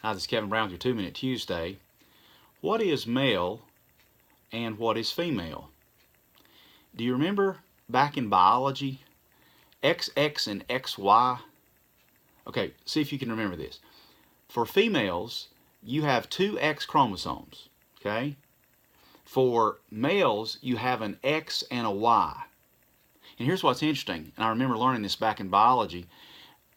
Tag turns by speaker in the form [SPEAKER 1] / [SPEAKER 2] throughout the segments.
[SPEAKER 1] Hi, this is Kevin Brown with your 2 Minute Tuesday. What is male and what is female? Do you remember back in biology, XX and XY? Okay, see if you can remember this. For females, you have two X chromosomes, okay? For males, you have an X and a Y. And here's what's interesting, and I remember learning this back in biology.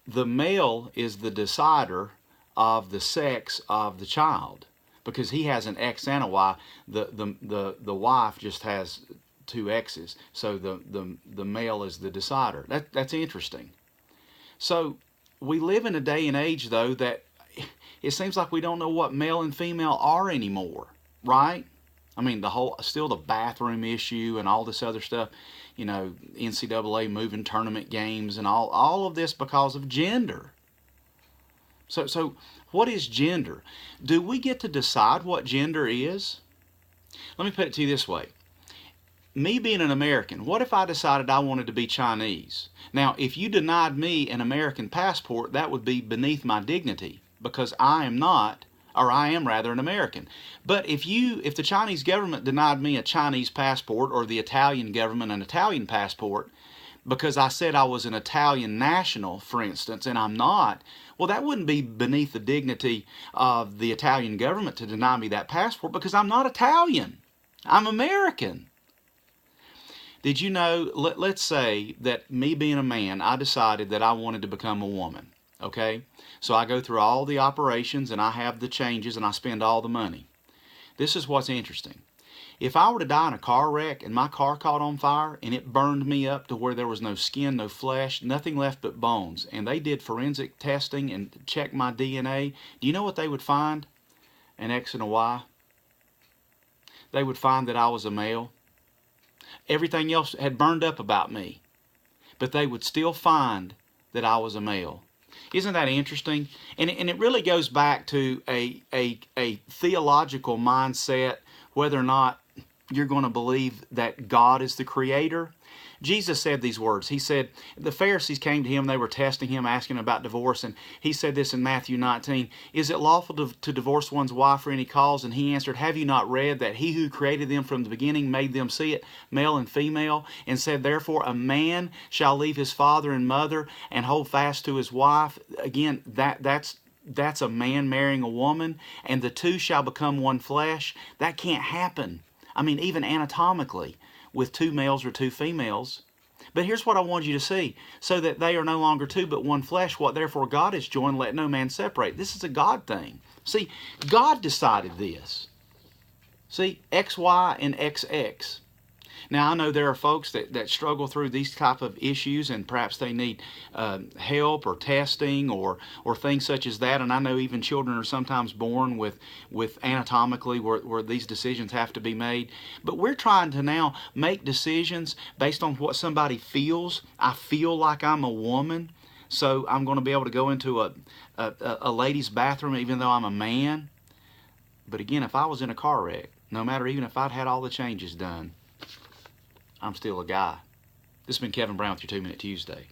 [SPEAKER 1] The male is the decider of the sex of the child because he has an X and a Y. The wife just has two X's, so the male is the decider. That's interesting. So we live in a day and age, though, that it seems like we don't know what male and female are anymore, right? I mean, still the bathroom issue and all this other stuff, NCAA moving tournament games and all of this because of gender. So what is gender? Do we get to decide what gender is? Let me put it to you this way. Me being an American, what if I decided I wanted to be Chinese? Now, if you denied me an American passport, that would be beneath my dignity because I am not, or I am rather, an American. But if the Chinese government denied me a Chinese passport or the Italian government an Italian passport because I said I was an Italian national, for instance, and I'm not, well, that wouldn't be beneath the dignity of the Italian government to deny me that passport because I'm not Italian. I'm American. Did you know, let's say that me being a man, I decided that I wanted to become a woman, okay? So I go through all the operations and I have the changes and I spend all the money. This is what's interesting. If I were to die in a car wreck and my car caught on fire and it burned me up to where there was no skin, no flesh, nothing left but bones, and they did forensic testing and checked my DNA, do you know what they would find? An X and a Y. They would find that I was a male. Everything else had burned up about me, but they would still find that I was a male. Isn't that interesting? And it really goes back to a theological mindset, whether or not you're going to believe that God is the creator. Jesus said these words. He said, the Pharisees came to him, they were testing him, asking about divorce, and he said this in Matthew 19, is it lawful to divorce one's wife for any cause? And he answered, have you not read that he who created them from the beginning made them see it, male and female, and said, therefore a man shall leave his father and mother and hold fast to his wife. Again, that's a man marrying a woman, and the two shall become one flesh. That can't happen. I mean, even anatomically, with two males or two females. But here's what I want you to see. So that they are no longer two but one flesh, what therefore God has joined, let no man separate. This is a God thing. See, God decided this. See, XY and XX. Now, I know there are folks that struggle through these type of issues and perhaps they need help or testing or things such as that. And I know even children are sometimes born with anatomically where these decisions have to be made. But we're trying to now make decisions based on what somebody feels. I feel like I'm a woman, so I'm going to be able to go into a lady's bathroom even though I'm a man. But again, if I was in a car wreck, no matter even if I'd had all the changes done, I'm still a guy. This has been Kevin Brown with your 2 Minute Tuesday.